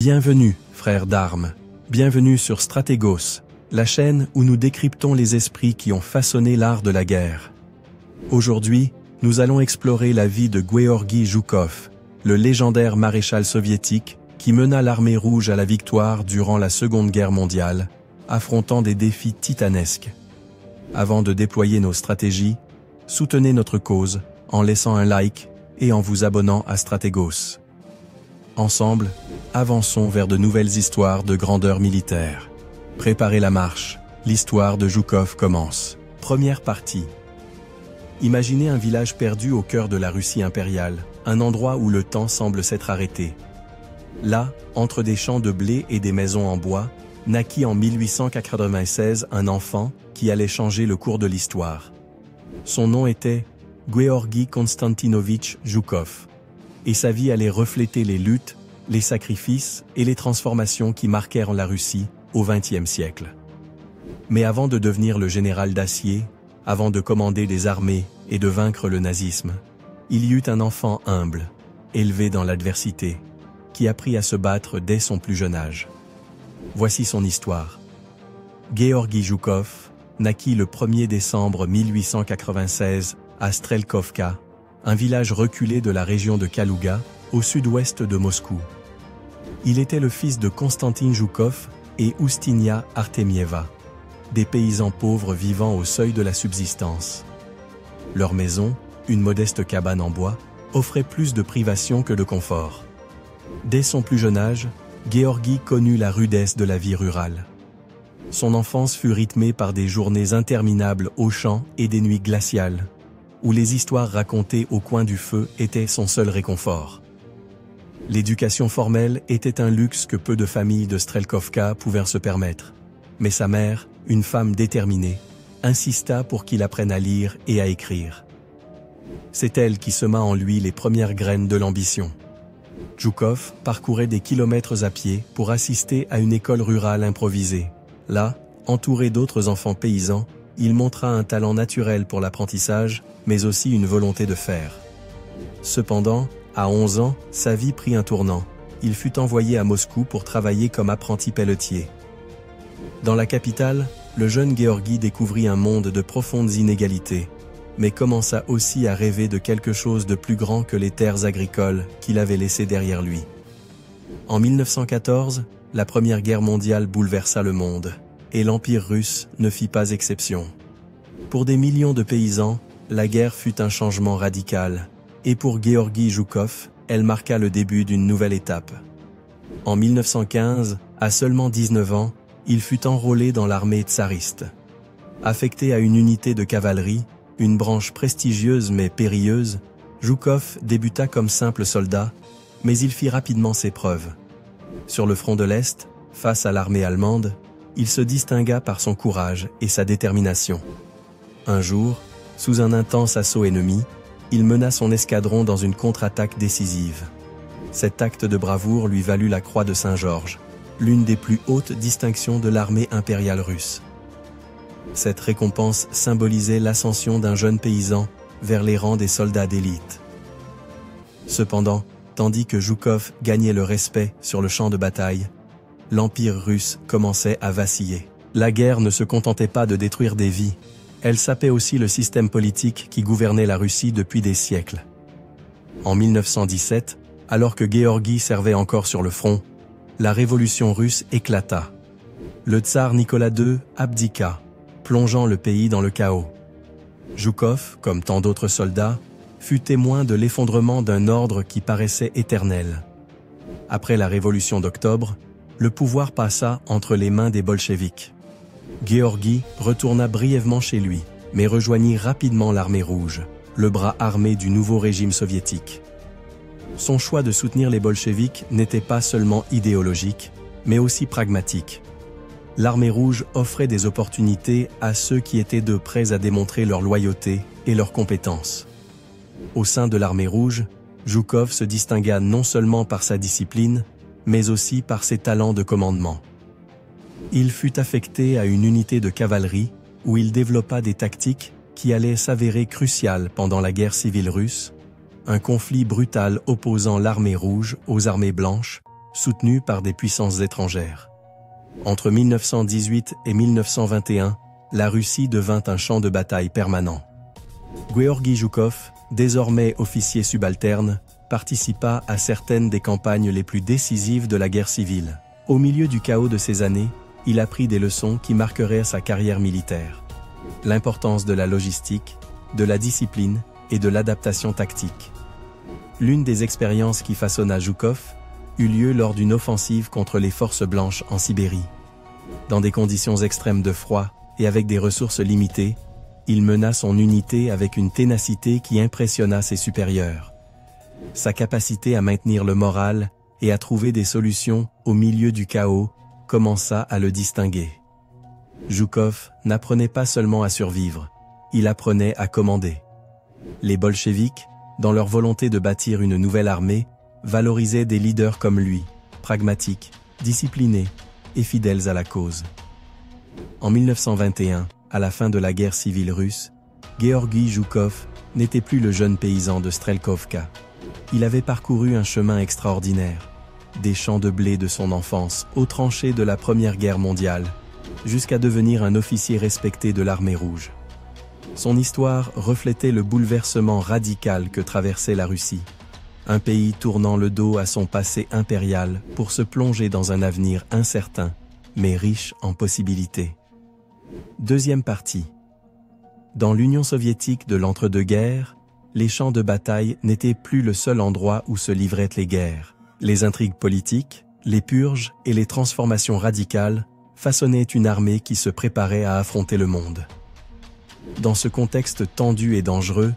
Bienvenue, frères d'armes. Bienvenue sur Stratégos, la chaîne où nous décryptons les esprits qui ont façonné l'art de la guerre. Aujourd'hui, nous allons explorer la vie de Gueorgui Joukov, le légendaire maréchal soviétique qui mena l'armée rouge à la victoire durant la Seconde Guerre mondiale, affrontant des défis titanesques. Avant de déployer nos stratégies, soutenez notre cause en laissant un like et en vous abonnant à Stratégos. Ensemble, avançons vers de nouvelles histoires de grandeur militaire. Préparez la marche, l'histoire de Joukov commence. Première partie. Imaginez un village perdu au cœur de la Russie impériale, un endroit où le temps semble s'être arrêté. Là, entre des champs de blé et des maisons en bois, naquit en 1896 un enfant qui allait changer le cours de l'histoire. Son nom était Gueorgui Konstantinovitch Joukov, et sa vie allait refléter les luttes, les sacrifices et les transformations qui marquèrent la Russie au XXe siècle. Mais avant de devenir le général d'acier, avant de commander des armées et de vaincre le nazisme, il y eut un enfant humble, élevé dans l'adversité, qui apprit à se battre dès son plus jeune âge. Voici son histoire. Gueorgui Joukov naquit le 1er décembre 1896 à Strelkovka, un village reculé de la région de Kalouga, au sud-ouest de Moscou. Il était le fils de Konstantin Joukov et Oustinia Artemieva, des paysans pauvres vivant au seuil de la subsistance. Leur maison, une modeste cabane en bois, offrait plus de privations que de confort. Dès son plus jeune âge, Gueorgui connut la rudesse de la vie rurale. Son enfance fut rythmée par des journées interminables au champ et des nuits glaciales, où les histoires racontées au coin du feu étaient son seul réconfort. L'éducation formelle était un luxe que peu de familles de Strelkovka pouvaient se permettre, mais sa mère, une femme déterminée, insista pour qu'il apprenne à lire et à écrire. C'est elle qui sema en lui les premières graines de l'ambition. Joukov parcourait des kilomètres à pied pour assister à une école rurale improvisée. Là, entouré d'autres enfants paysans, il montra un talent naturel pour l'apprentissage, mais aussi une volonté de faire. Cependant, à 11 ans, sa vie prit un tournant. Il fut envoyé à Moscou pour travailler comme apprenti pelletier. Dans la capitale, le jeune Gueorgui découvrit un monde de profondes inégalités, mais commença aussi à rêver de quelque chose de plus grand que les terres agricoles qu'il avait laissées derrière lui. En 1914, la Première Guerre mondiale bouleversa le monde, et l'Empire russe ne fit pas exception. Pour des millions de paysans, la guerre fut un changement radical, et pour Gueorgui Joukov, elle marqua le début d'une nouvelle étape. En 1915, à seulement 19 ans, il fut enrôlé dans l'armée tsariste. Affecté à une unité de cavalerie, une branche prestigieuse mais périlleuse, Joukov débuta comme simple soldat, mais il fit rapidement ses preuves. Sur le front de l'Est, face à l'armée allemande, il se distingua par son courage et sa détermination. Un jour, sous un intense assaut ennemi, il mena son escadron dans une contre-attaque décisive. Cet acte de bravoure lui valut la Croix de Saint-Georges, l'une des plus hautes distinctions de l'armée impériale russe. Cette récompense symbolisait l'ascension d'un jeune paysan vers les rangs des soldats d'élite. Cependant, tandis que Joukov gagnait le respect sur le champ de bataille, l'Empire russe commençait à vaciller. La guerre ne se contentait pas de détruire des vies, elle sapait aussi le système politique qui gouvernait la Russie depuis des siècles. En 1917, alors que Gueorgui servait encore sur le front, la révolution russe éclata. Le tsar Nicolas II abdiqua, plongeant le pays dans le chaos. Joukov, comme tant d'autres soldats, fut témoin de l'effondrement d'un ordre qui paraissait éternel. Après la révolution d'octobre, le pouvoir passa entre les mains des bolcheviks. Gueorgui retourna brièvement chez lui, mais rejoignit rapidement l'armée rouge, le bras armé du nouveau régime soviétique. Son choix de soutenir les bolcheviks n'était pas seulement idéologique, mais aussi pragmatique. L'armée rouge offrait des opportunités à ceux qui étaient de prêts à démontrer leur loyauté et leurs compétences. Au sein de l'armée rouge, Joukov se distingua non seulement par sa discipline, mais aussi par ses talents de commandement. Il fut affecté à une unité de cavalerie où il développa des tactiques qui allaient s'avérer cruciales pendant la guerre civile russe, un conflit brutal opposant l'armée rouge aux armées blanches, soutenue par des puissances étrangères. Entre 1918 et 1921, la Russie devint un champ de bataille permanent. Gueorgui Joukov, désormais officier subalterne, participa à certaines des campagnes les plus décisives de la guerre civile. Au milieu du chaos de ces années, il apprit des leçons qui marqueraient sa carrière militaire. L'importance de la logistique, de la discipline et de l'adaptation tactique. L'une des expériences qui façonna Joukov eut lieu lors d'une offensive contre les forces blanches en Sibérie. Dans des conditions extrêmes de froid et avec des ressources limitées, il mena son unité avec une ténacité qui impressionna ses supérieurs. Sa capacité à maintenir le moral et à trouver des solutions au milieu du chaos commença à le distinguer. Joukov n'apprenait pas seulement à survivre, il apprenait à commander. Les bolcheviks, dans leur volonté de bâtir une nouvelle armée, valorisaient des leaders comme lui, pragmatiques, disciplinés et fidèles à la cause. En 1921, à la fin de la guerre civile russe, Gueorgui Joukov n'était plus le jeune paysan de Strelkovka. Il avait parcouru un chemin extraordinaire, des champs de blé de son enfance aux tranchées de la Première Guerre mondiale, jusqu'à devenir un officier respecté de l'Armée rouge. Son histoire reflétait le bouleversement radical que traversait la Russie, un pays tournant le dos à son passé impérial pour se plonger dans un avenir incertain, mais riche en possibilités. Deuxième partie. Dans l'Union soviétique de l'entre-deux-guerres, les champs de bataille n'étaient plus le seul endroit où se livraient les guerres. Les intrigues politiques, les purges et les transformations radicales façonnaient une armée qui se préparait à affronter le monde. Dans ce contexte tendu et dangereux,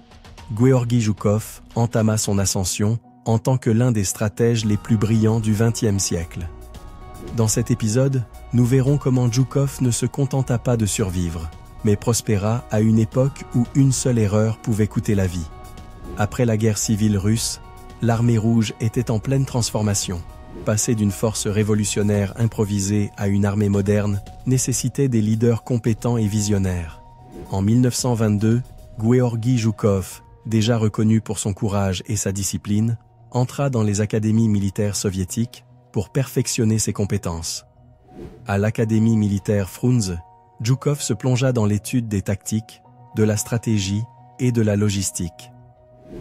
Gueorgui Joukov entama son ascension en tant que l'un des stratèges les plus brillants du XXe siècle. Dans cet épisode, nous verrons comment Joukov ne se contenta pas de survivre, mais prospéra à une époque où une seule erreur pouvait coûter la vie. Après la guerre civile russe, l'armée rouge était en pleine transformation. Passer d'une force révolutionnaire improvisée à une armée moderne nécessitait des leaders compétents et visionnaires. En 1922, Gueorgui Joukov, déjà reconnu pour son courage et sa discipline, entra dans les académies militaires soviétiques pour perfectionner ses compétences. À l'académie militaire Frunze, Joukov se plongea dans l'étude des tactiques, de la stratégie et de la logistique.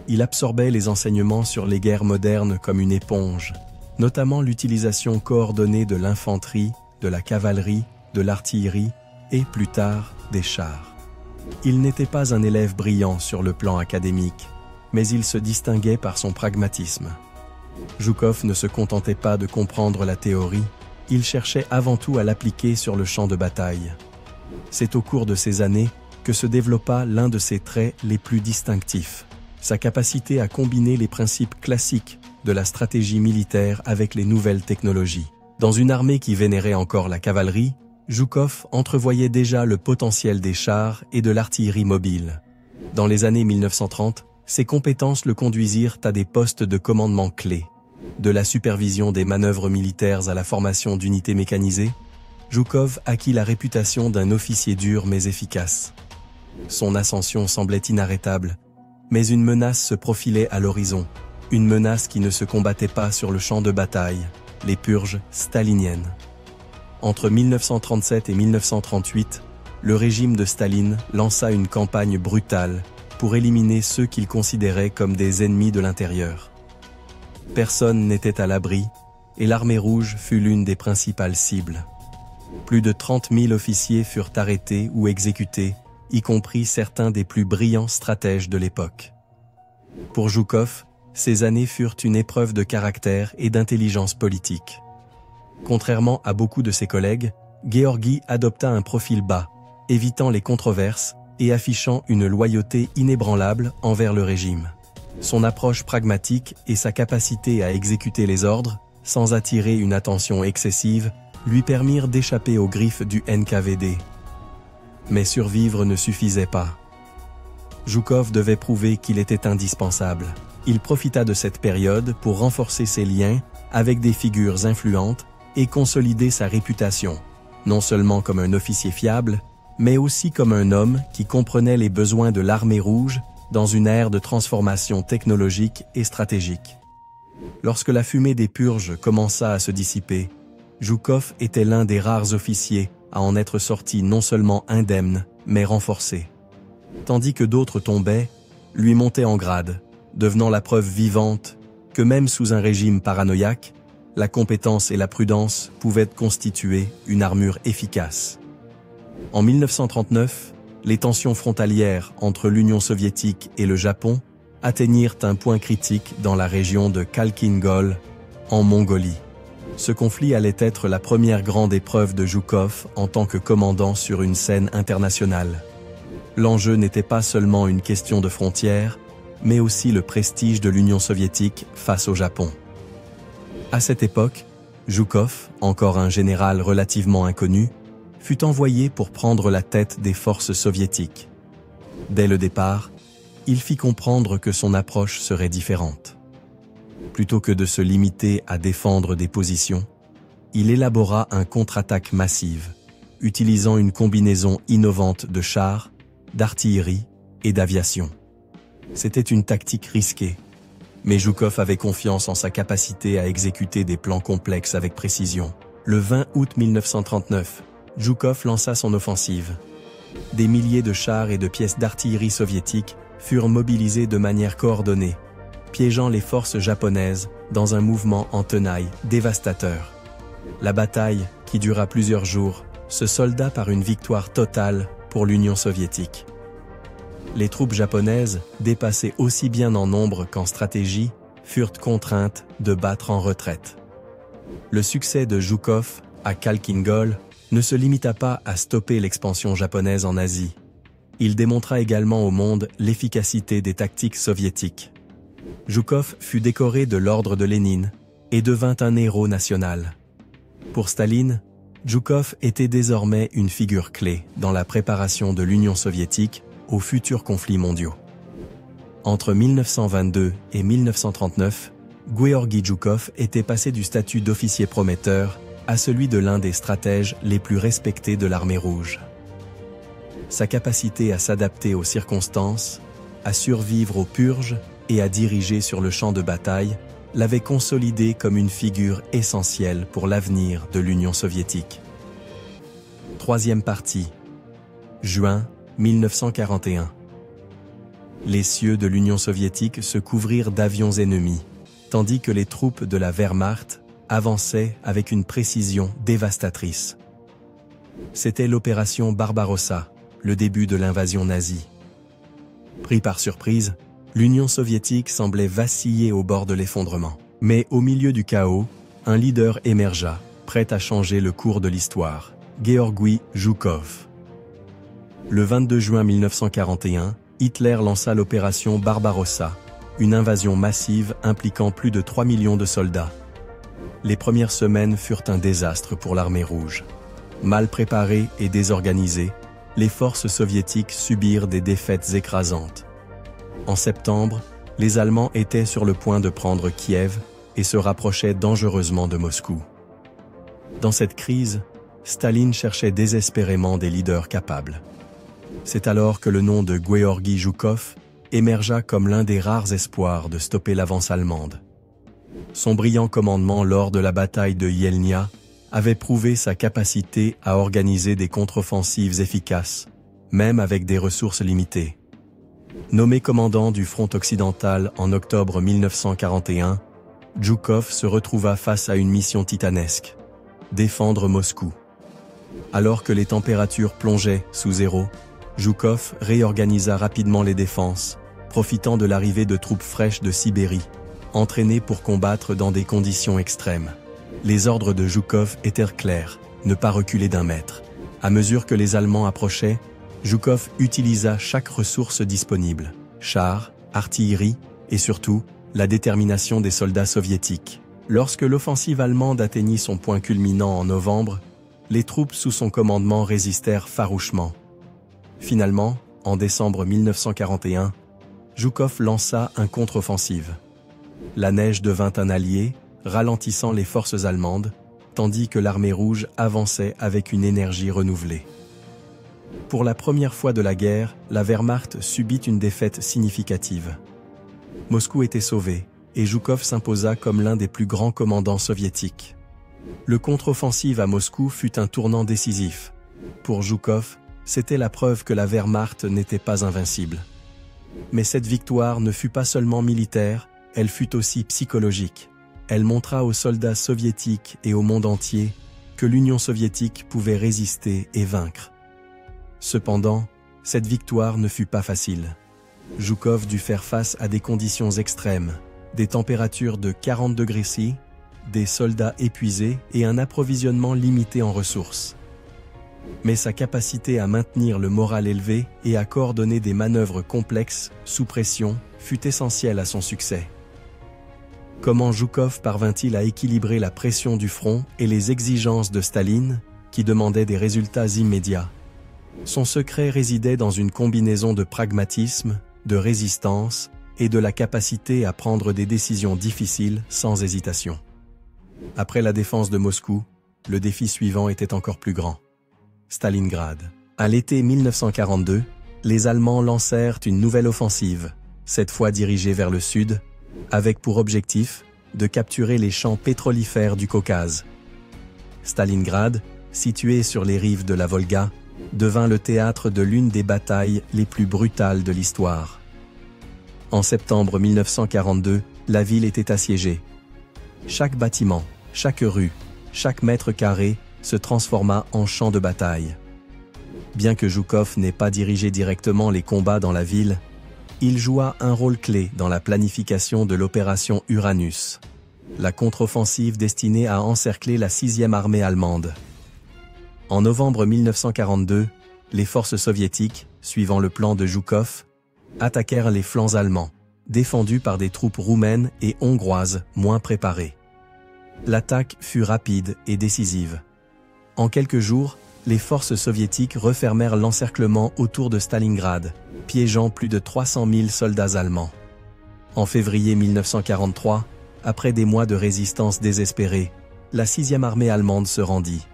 Il absorbait les enseignements sur les guerres modernes comme une éponge, notamment l'utilisation coordonnée de l'infanterie, de la cavalerie, de l'artillerie et, plus tard, des chars. Il n'était pas un élève brillant sur le plan académique, mais il se distinguait par son pragmatisme. Joukov ne se contentait pas de comprendre la théorie, il cherchait avant tout à l'appliquer sur le champ de bataille. C'est au cours de ces années que se développa l'un de ses traits les plus distinctifs, sa capacité à combiner les principes classiques de la stratégie militaire avec les nouvelles technologies. Dans une armée qui vénérait encore la cavalerie, Joukov entrevoyait déjà le potentiel des chars et de l'artillerie mobile. Dans les années 1930, ses compétences le conduisirent à des postes de commandement clés. De la supervision des manœuvres militaires à la formation d'unités mécanisées, Joukov acquit la réputation d'un officier dur mais efficace. Son ascension semblait inarrêtable, mais une menace se profilait à l'horizon, une menace qui ne se combattait pas sur le champ de bataille, les purges staliniennes. Entre 1937 et 1938, le régime de Staline lança une campagne brutale pour éliminer ceux qu'il considérait comme des ennemis de l'intérieur. Personne n'était à l'abri, et l'armée rouge fut l'une des principales cibles. Plus de 30 000 officiers furent arrêtés ou exécutés, y compris certains des plus brillants stratèges de l'époque. Pour Joukov, ces années furent une épreuve de caractère et d'intelligence politique. Contrairement à beaucoup de ses collègues, Gueorgui adopta un profil bas, évitant les controverses et affichant une loyauté inébranlable envers le régime. Son approche pragmatique et sa capacité à exécuter les ordres, sans attirer une attention excessive, lui permirent d'échapper aux griffes du NKVD. Mais survivre ne suffisait pas. Joukov devait prouver qu'il était indispensable. Il profita de cette période pour renforcer ses liens avec des figures influentes et consolider sa réputation, non seulement comme un officier fiable, mais aussi comme un homme qui comprenait les besoins de l'armée rouge dans une ère de transformation technologique et stratégique. Lorsque la fumée des purges commença à se dissiper, Zhukov était l'un des rares officiers à en être sorti non seulement indemne, mais renforcé. Tandis que d'autres tombaient, lui montait en grade, devenant la preuve vivante que même sous un régime paranoïaque, la compétence et la prudence pouvaient constituer une armure efficace. En 1939, les tensions frontalières entre l'Union soviétique et le Japon atteignirent un point critique dans la région de Khalkhin-Gol, en Mongolie. Ce conflit allait être la première grande épreuve de Zhukov en tant que commandant sur une scène internationale. L'enjeu n'était pas seulement une question de frontières, mais aussi le prestige de l'Union soviétique face au Japon. À cette époque, Zhukov, encore un général relativement inconnu, fut envoyé pour prendre la tête des forces soviétiques. Dès le départ, il fit comprendre que son approche serait différente. Plutôt que de se limiter à défendre des positions, il élabora un contre-attaque massive, utilisant une combinaison innovante de chars, d'artillerie et d'aviation. C'était une tactique risquée, mais Zhukov avait confiance en sa capacité à exécuter des plans complexes avec précision. Le 20 août 1939, Zhukov lança son offensive. Des milliers de chars et de pièces d'artillerie soviétiques furent mobilisés de manière coordonnée, piégeant les forces japonaises dans un mouvement en tenaille dévastateur. La bataille, qui dura plusieurs jours, se solda par une victoire totale pour l'Union soviétique. Les troupes japonaises, dépassées aussi bien en nombre qu'en stratégie, furent contraintes de battre en retraite. Le succès de Zhukov à Khalkhin-Gol ne se limita pas à stopper l'expansion japonaise en Asie. Il démontra également au monde l'efficacité des tactiques soviétiques. Zhukov fut décoré de l'ordre de Lénine et devint un héros national. Pour Staline, Zhukov était désormais une figure clé dans la préparation de l'Union soviétique aux futurs conflits mondiaux. Entre 1922 et 1939, Gueorgui Zhukov était passé du statut d'officier prometteur à celui de l'un des stratèges les plus respectés de l'armée rouge. Sa capacité à s'adapter aux circonstances, à survivre aux purges et à diriger sur le champ de bataille l'avait consolidé comme une figure essentielle pour l'avenir de l'Union soviétique. Troisième partie. Juin 1941. Les cieux de l'Union soviétique se couvrirent d'avions ennemis, tandis que les troupes de la Wehrmacht avançaient avec une précision dévastatrice. C'était l'opération Barbarossa, le début de l'invasion nazie. Pris par surprise, l'Union soviétique semblait vaciller au bord de l'effondrement. Mais au milieu du chaos, un leader émergea, prêt à changer le cours de l'histoire, Gueorgui Zhukov. Le 22 juin 1941, Hitler lança l'opération Barbarossa, une invasion massive impliquant plus de 3 millions de soldats. Les premières semaines furent un désastre pour l'armée rouge. Mal préparées et désorganisées, les forces soviétiques subirent des défaites écrasantes. En septembre, les Allemands étaient sur le point de prendre Kiev et se rapprochaient dangereusement de Moscou. Dans cette crise, Staline cherchait désespérément des leaders capables. C'est alors que le nom de Gueorgui Zhukov émergea comme l'un des rares espoirs de stopper l'avance allemande. Son brillant commandement lors de la bataille de Yelnya avait prouvé sa capacité à organiser des contre-offensives efficaces, même avec des ressources limitées. Nommé commandant du front occidental en octobre 1941, Zhukov se retrouva face à une mission titanesque: défendre Moscou. Alors que les températures plongeaient sous zéro, Zhukov réorganisa rapidement les défenses, profitant de l'arrivée de troupes fraîches de Sibérie, entraînées pour combattre dans des conditions extrêmes. Les ordres de Zhukov étaient clairs: ne pas reculer d'un mètre. À mesure que les Allemands approchaient, Zhukov utilisa chaque ressource disponible: chars, artillerie et surtout la détermination des soldats soviétiques. Lorsque l'offensive allemande atteignit son point culminant en novembre, les troupes sous son commandement résistèrent farouchement. Finalement, en décembre 1941, Zhukov lança un contre-offensive. La neige devint un allié, ralentissant les forces allemandes, tandis que l'armée rouge avançait avec une énergie renouvelée. Pour la première fois de la guerre, la Wehrmacht subit une défaite significative. Moscou était sauvé, et Zhukov s'imposa comme l'un des plus grands commandants soviétiques. Le contre-offensive à Moscou fut un tournant décisif. Pour Zhukov, c'était la preuve que la Wehrmacht n'était pas invincible. Mais cette victoire ne fut pas seulement militaire, elle fut aussi psychologique. Elle montra aux soldats soviétiques et au monde entier que l'Union soviétique pouvait résister et vaincre. Cependant, cette victoire ne fut pas facile. Zhukov dut faire face à des conditions extrêmes, des températures de 40 degrés C, des soldats épuisés et un approvisionnement limité en ressources. Mais sa capacité à maintenir le moral élevé et à coordonner des manœuvres complexes sous pression fut essentielle à son succès. Comment Zhukov parvint-il à équilibrer la pression du front et les exigences de Staline, qui demandaient des résultats immédiats? Son secret résidait dans une combinaison de pragmatisme, de résistance et de la capacité à prendre des décisions difficiles sans hésitation. Après la défense de Moscou, le défi suivant était encore plus grand. Stalingrad. À l'été 1942, les Allemands lancèrent une nouvelle offensive, cette fois dirigée vers le sud, avec pour objectif de capturer les champs pétrolifères du Caucase. Stalingrad, situé sur les rives de la Volga, devint le théâtre de l'une des batailles les plus brutales de l'histoire. En septembre 1942, la ville était assiégée. Chaque bâtiment, chaque rue, chaque mètre carré se transforma en champ de bataille. Bien que Zhukov n'ait pas dirigé directement les combats dans la ville, il joua un rôle clé dans la planification de l'opération Uranus, la contre-offensive destinée à encercler la 6e armée allemande. En novembre 1942, les forces soviétiques, suivant le plan de Zhukov, attaquèrent les flancs allemands, défendus par des troupes roumaines et hongroises moins préparées. L'attaque fut rapide et décisive. En quelques jours, les forces soviétiques refermèrent l'encerclement autour de Stalingrad, piégeant plus de 300 000 soldats allemands. En février 1943, après des mois de résistance désespérée, la 6e armée allemande se rendit.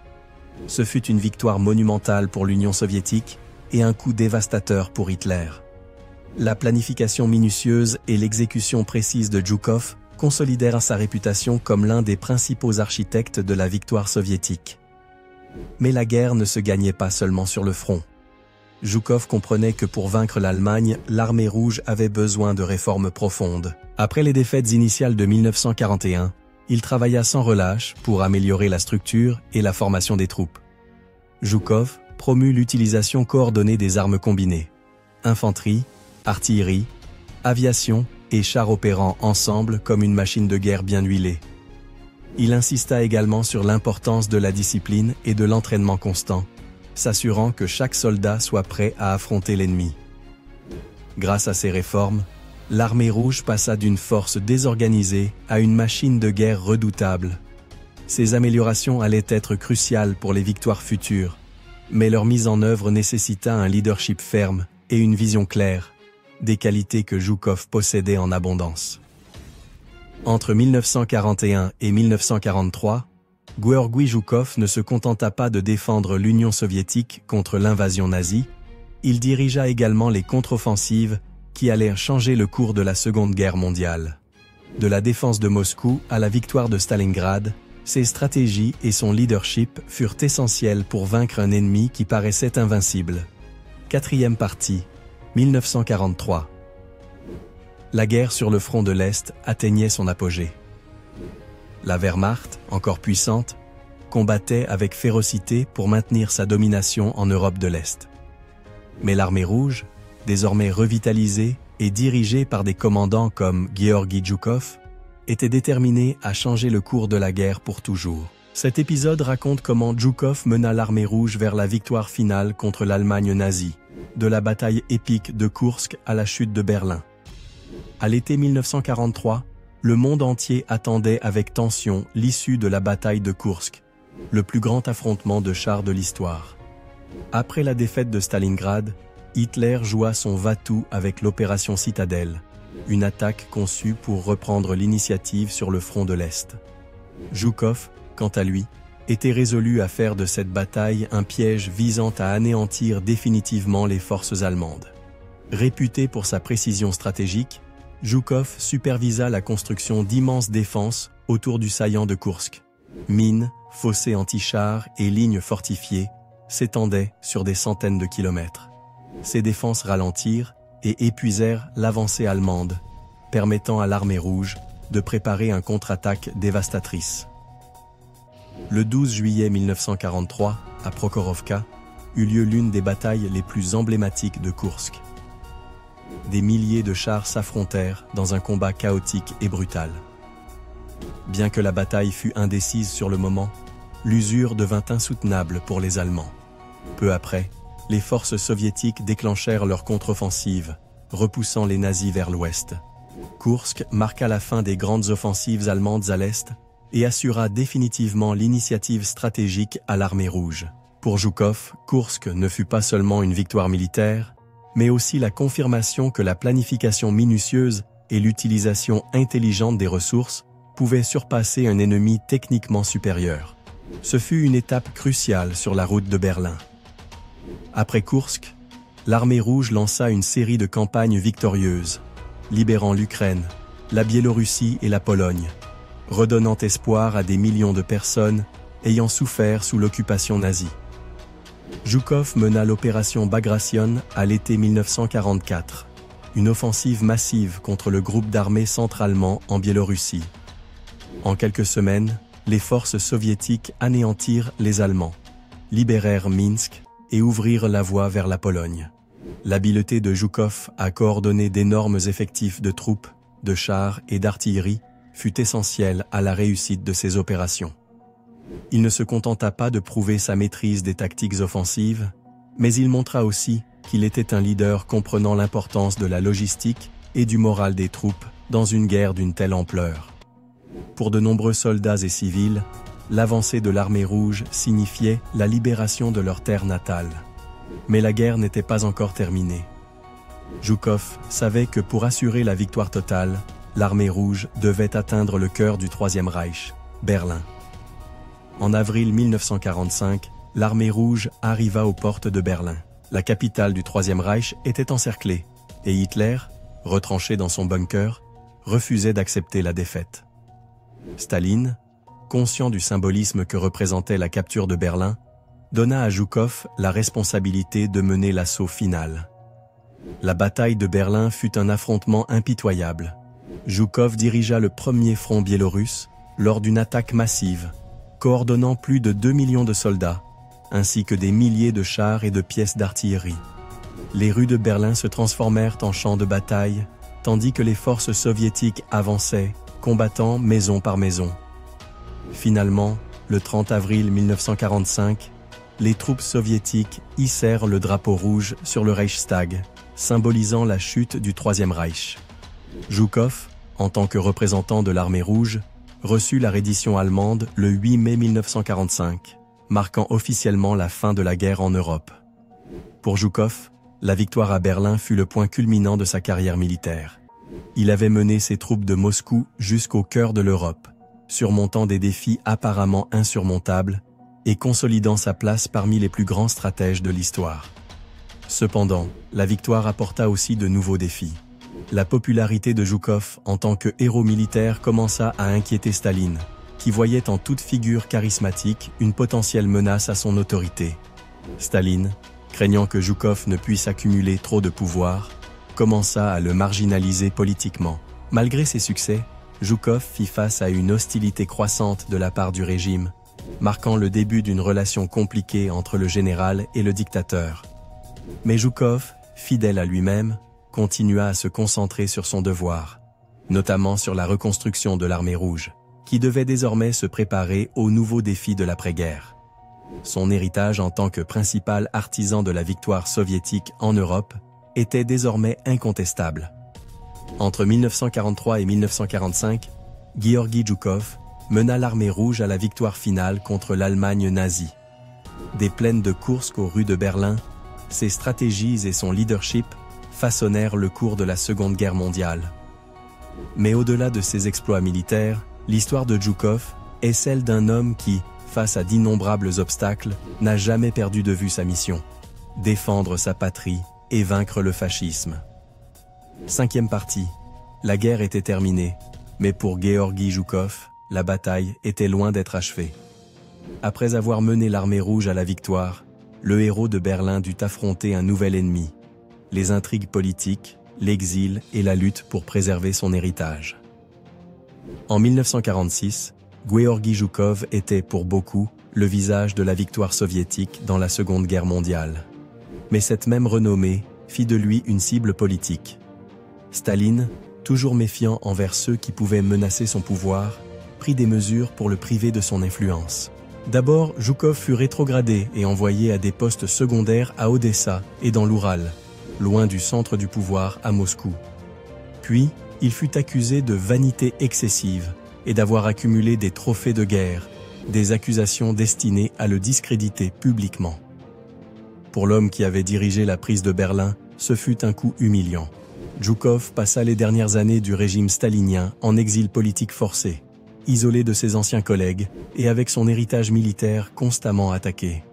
Ce fut une victoire monumentale pour l'Union soviétique et un coup dévastateur pour Hitler. La planification minutieuse et l'exécution précise de Zhukov consolidèrent sa réputation comme l'un des principaux architectes de la victoire soviétique. Mais la guerre ne se gagnait pas seulement sur le front. Zhukov comprenait que pour vaincre l'Allemagne, l'armée rouge avait besoin de réformes profondes. Après les défaites initiales de 1941, il travailla sans relâche pour améliorer la structure et la formation des troupes. Zhukov promut l'utilisation coordonnée des armes combinées. Infanterie, artillerie, aviation et chars opérant ensemble comme une machine de guerre bien huilée. Il insista également sur l'importance de la discipline et de l'entraînement constant, s'assurant que chaque soldat soit prêt à affronter l'ennemi. Grâce à ces réformes, l'armée rouge passa d'une force désorganisée à une machine de guerre redoutable. Ces améliorations allaient être cruciales pour les victoires futures, mais leur mise en œuvre nécessita un leadership ferme et une vision claire, des qualités que Zhukov possédait en abondance. Entre 1941 et 1943, Gueorgui Zhukov ne se contenta pas de défendre l'Union soviétique contre l'invasion nazie, il dirigea également les contre-offensives qui allèrent changer le cours de la Seconde Guerre mondiale. De la défense de Moscou à la victoire de Stalingrad, ses stratégies et son leadership furent essentiels pour vaincre un ennemi qui paraissait invincible. Quatrième partie, 1943. La guerre sur le front de l'Est atteignait son apogée. La Wehrmacht, encore puissante, combattait avec férocité pour maintenir sa domination en Europe de l'Est. Mais l'armée rouge, désormais revitalisée et dirigée par des commandants comme Gueorgui Zhukov, était déterminée à changer le cours de la guerre pour toujours. Cet épisode raconte comment Zhukov mena l'armée rouge vers la victoire finale contre l'Allemagne nazie, de la bataille épique de Koursk à la chute de Berlin. À l'été 1943, le monde entier attendait avec tension l'issue de la bataille de Koursk, le plus grand affrontement de chars de l'histoire. Après la défaite de Stalingrad, Hitler joua son va-tout avec l'opération Citadelle, une attaque conçue pour reprendre l'initiative sur le front de l'Est. Zhukov, quant à lui, était résolu à faire de cette bataille un piège visant à anéantir définitivement les forces allemandes. Réputé pour sa précision stratégique, Zhukov supervisa la construction d'immenses défenses autour du saillant de Koursk. Mines, fossés anti-chars et lignes fortifiées s'étendaient sur des centaines de kilomètres. Ces défenses ralentirent et épuisèrent l'avancée allemande, permettant à l'armée rouge de préparer un contre-attaque dévastatrice. Le 12 juillet 1943, à Prokhorovka, eut lieu l'une des batailles les plus emblématiques de Koursk. Des milliers de chars s'affrontèrent dans un combat chaotique et brutal. Bien que la bataille fût indécise sur le moment, l'usure devint insoutenable pour les Allemands. Peu après, les forces soviétiques déclenchèrent leur contre-offensive, repoussant les nazis vers l'ouest. Koursk marqua la fin des grandes offensives allemandes à l'est et assura définitivement l'initiative stratégique à l'armée rouge. Pour Zhukov, Koursk ne fut pas seulement une victoire militaire, mais aussi la confirmation que la planification minutieuse et l'utilisation intelligente des ressources pouvaient surpasser un ennemi techniquement supérieur. Ce fut une étape cruciale sur la route de Berlin. Après Koursk, l'armée rouge lança une série de campagnes victorieuses, libérant l'Ukraine, la Biélorussie et la Pologne, redonnant espoir à des millions de personnes ayant souffert sous l'occupation nazie. Zhukov mena l'opération Bagration à l'été 1944, une offensive massive contre le groupe d'armées centre-allemand en Biélorussie. En quelques semaines, les forces soviétiques anéantirent les Allemands, libérèrent Minsk et ouvrirent la voie vers la Pologne. L'habileté de Zhukov à coordonner d'énormes effectifs de troupes, de chars et d'artillerie fut essentielle à la réussite de ces opérations. Il ne se contenta pas de prouver sa maîtrise des tactiques offensives, mais il montra aussi qu'il était un leader comprenant l'importance de la logistique et du moral des troupes dans une guerre d'une telle ampleur. Pour de nombreux soldats et civils, l'avancée de l'armée rouge signifiait la libération de leur terre natale. Mais la guerre n'était pas encore terminée. Zhukov savait que pour assurer la victoire totale, l'armée rouge devait atteindre le cœur du Troisième Reich, Berlin. En avril 1945, l'armée rouge arriva aux portes de Berlin. La capitale du Troisième Reich était encerclée, et Hitler, retranché dans son bunker, refusait d'accepter la défaite. Staline, conscient du symbolisme que représentait la capture de Berlin, donna à Zhukov la responsabilité de mener l'assaut final. La bataille de Berlin fut un affrontement impitoyable. Zhukov dirigea le premier front biélorusse lors d'une attaque massive, coordonnant plus de 2 millions de soldats, ainsi que des milliers de chars et de pièces d'artillerie. Les rues de Berlin se transformèrent en champs de bataille, tandis que les forces soviétiques avançaient, combattant maison par maison. Finalement, le 30 avril 1945, les troupes soviétiques hissèrent le drapeau rouge sur le Reichstag, symbolisant la chute du Troisième Reich. Zhukov, en tant que représentant de l'armée rouge, reçut la reddition allemande le 8 mai 1945, marquant officiellement la fin de la guerre en Europe. Pour Zhukov, la victoire à Berlin fut le point culminant de sa carrière militaire. Il avait mené ses troupes de Moscou jusqu'au cœur de l'Europe, surmontant des défis apparemment insurmontables et consolidant sa place parmi les plus grands stratèges de l'histoire. Cependant, la victoire apporta aussi de nouveaux défis. La popularité de Zhukov en tant que héros militaire commença à inquiéter Staline, qui voyait en toute figure charismatique une potentielle menace à son autorité. Staline, craignant que Zhukov ne puisse accumuler trop de pouvoir, commença à le marginaliser politiquement. Malgré ses succès, Zhukov fit face à une hostilité croissante de la part du régime, marquant le début d'une relation compliquée entre le général et le dictateur. Mais Zhukov, fidèle à lui-même, continua à se concentrer sur son devoir, notamment sur la reconstruction de l'armée rouge, qui devait désormais se préparer aux nouveaux défis de l'après-guerre. Son héritage en tant que principal artisan de la victoire soviétique en Europe était désormais incontestable. Entre 1943 et 1945, Georgi Zhukov mena l'armée rouge à la victoire finale contre l'Allemagne nazie. Des plaines de Koursk aux rues de Berlin, ses stratégies et son leadership façonnèrent le cours de la Seconde Guerre mondiale. Mais au-delà de ses exploits militaires, l'histoire de Zhukov est celle d'un homme qui, face à d'innombrables obstacles, n'a jamais perdu de vue sa mission: défendre sa patrie et vaincre le fascisme. Cinquième partie. La guerre était terminée, mais pour Gueorgui Joukov, la bataille était loin d'être achevée. Après avoir mené l'armée rouge à la victoire, le héros de Berlin dut affronter un nouvel ennemi, les intrigues politiques, l'exil et la lutte pour préserver son héritage. En 1946, Gueorgui Joukov était, pour beaucoup, le visage de la victoire soviétique dans la Seconde Guerre mondiale. Mais cette même renommée fit de lui une cible politique. Staline, toujours méfiant envers ceux qui pouvaient menacer son pouvoir, prit des mesures pour le priver de son influence. D'abord, Joukov fut rétrogradé et envoyé à des postes secondaires à Odessa et dans l'Oural, loin du centre du pouvoir à Moscou. Puis, il fut accusé de vanité excessive et d'avoir accumulé des trophées de guerre, des accusations destinées à le discréditer publiquement. Pour l'homme qui avait dirigé la prise de Berlin, ce fut un coup humiliant. Joukov passa les dernières années du régime stalinien en exil politique forcé, isolé de ses anciens collègues et avec son héritage militaire constamment attaqué.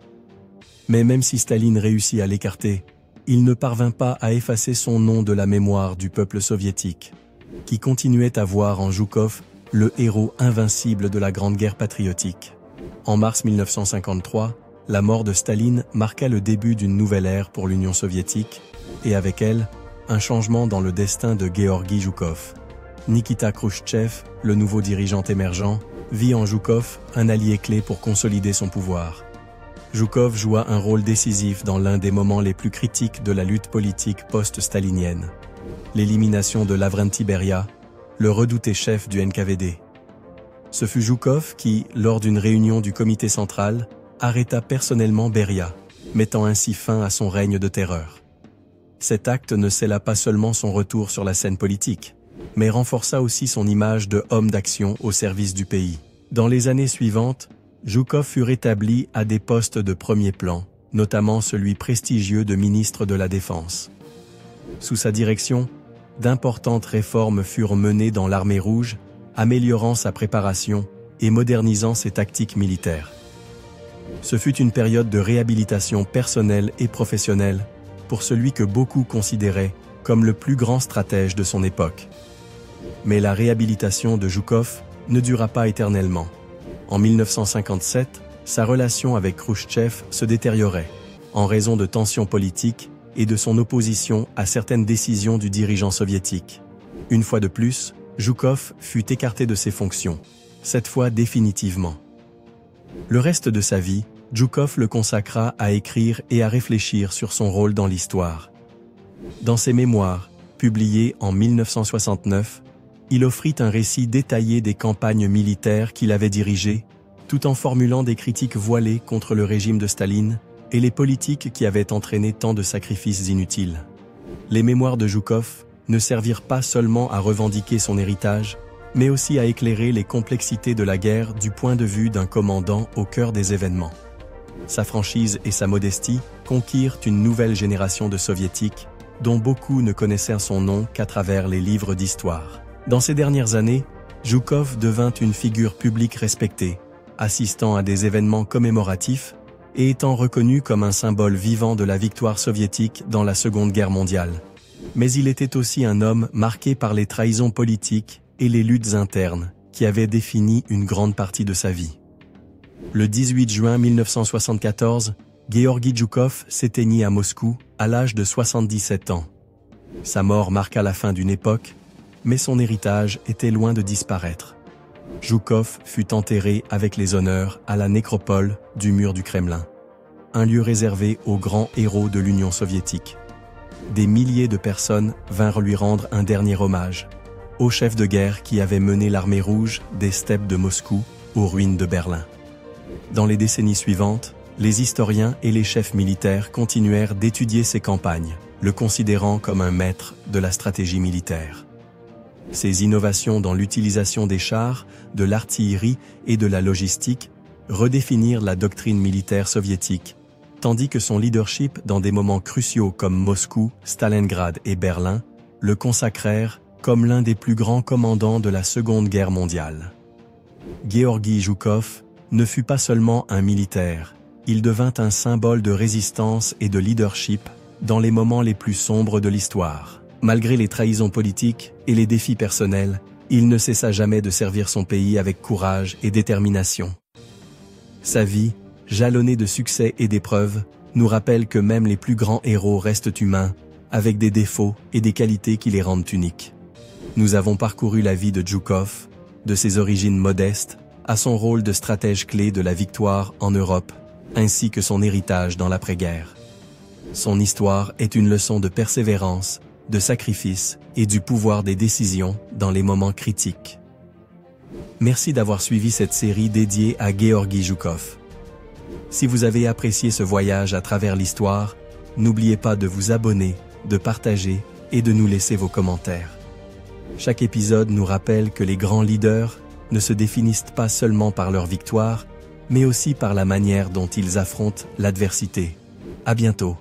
Mais même si Staline réussit à l'écarter, il ne parvint pas à effacer son nom de la mémoire du peuple soviétique, qui continuait à voir en Joukov le héros invincible de la Grande Guerre patriotique. En mars 1953, la mort de Staline marqua le début d'une nouvelle ère pour l'Union soviétique, et avec elle, un changement dans le destin de Gueorgui Joukov. Nikita Khrouchtchev, le nouveau dirigeant émergent, vit en Joukov un allié clé pour consolider son pouvoir. Joukov joua un rôle décisif dans l'un des moments les plus critiques de la lutte politique post-stalinienne, l'élimination de Lavrenti Beria, le redouté chef du NKVD. Ce fut Joukov qui, lors d'une réunion du comité central, arrêta personnellement Beria, mettant ainsi fin à son règne de terreur. Cet acte ne scella pas seulement son retour sur la scène politique, mais renforça aussi son image de homme d'action au service du pays. Dans les années suivantes, Joukov fut rétabli à des postes de premier plan, notamment celui prestigieux de ministre de la Défense. Sous sa direction, d'importantes réformes furent menées dans l'armée rouge, améliorant sa préparation et modernisant ses tactiques militaires. Ce fut une période de réhabilitation personnelle et professionnelle pour celui que beaucoup considéraient comme le plus grand stratège de son époque. Mais la réhabilitation de Joukov ne dura pas éternellement. En 1957, sa relation avec Khrouchtchev se détériorait, en raison de tensions politiques et de son opposition à certaines décisions du dirigeant soviétique. Une fois de plus, Joukov fut écarté de ses fonctions, cette fois définitivement. Le reste de sa vie, Joukov le consacra à écrire et à réfléchir sur son rôle dans l'histoire. Dans ses mémoires, publiés en 1969, il offrit un récit détaillé des campagnes militaires qu'il avait dirigées, tout en formulant des critiques voilées contre le régime de Staline et les politiques qui avaient entraîné tant de sacrifices inutiles. Les mémoires de Joukov ne servirent pas seulement à revendiquer son héritage, mais aussi à éclairer les complexités de la guerre du point de vue d'un commandant au cœur des événements. Sa franchise et sa modestie conquirent une nouvelle génération de soviétiques, dont beaucoup ne connaissaient son nom qu'à travers les livres d'histoire. Dans ces dernières années, Joukov devint une figure publique respectée, assistant à des événements commémoratifs et étant reconnu comme un symbole vivant de la victoire soviétique dans la Seconde Guerre mondiale. Mais il était aussi un homme marqué par les trahisons politiques et les luttes internes, qui avaient défini une grande partie de sa vie. Le 18 juin 1974, Gueorgui Joukov s'éteignit à Moscou, à l'âge de 77 ans. Sa mort marqua la fin d'une époque, mais son héritage était loin de disparaître. Joukov fut enterré avec les honneurs à la nécropole du mur du Kremlin, un lieu réservé aux grands héros de l'Union soviétique. Des milliers de personnes vinrent lui rendre un dernier hommage, au chef de guerre qui avait mené l'armée rouge des steppes de Moscou aux ruines de Berlin. Dans les décennies suivantes, les historiens et les chefs militaires continuèrent d'étudier ses campagnes, le considérant comme un maître de la stratégie militaire. Ses innovations dans l'utilisation des chars, de l'artillerie et de la logistique redéfinirent la doctrine militaire soviétique, tandis que son leadership dans des moments cruciaux comme Moscou, Stalingrad et Berlin le consacrèrent comme l'un des plus grands commandants de la Seconde Guerre mondiale. Gueorgui Joukov ne fut pas seulement un militaire, il devint un symbole de résistance et de leadership dans les moments les plus sombres de l'histoire. Malgré les trahisons politiques et les défis personnels, il ne cessa jamais de servir son pays avec courage et détermination. Sa vie, jalonnée de succès et d'épreuves, nous rappelle que même les plus grands héros restent humains, avec des défauts et des qualités qui les rendent uniques. Nous avons parcouru la vie de Zhukov, de ses origines modestes, à son rôle de stratège clé de la victoire en Europe, ainsi que son héritage dans l'après-guerre. Son histoire est une leçon de persévérance, de sacrifice et du pouvoir des décisions dans les moments critiques. Merci d'avoir suivi cette série dédiée à Gueorgui Zhukov. Si vous avez apprécié ce voyage à travers l'histoire, n'oubliez pas de vous abonner, de partager et de nous laisser vos commentaires. Chaque épisode nous rappelle que les grands leaders ne se définissent pas seulement par leur victoire, mais aussi par la manière dont ils affrontent l'adversité. À bientôt.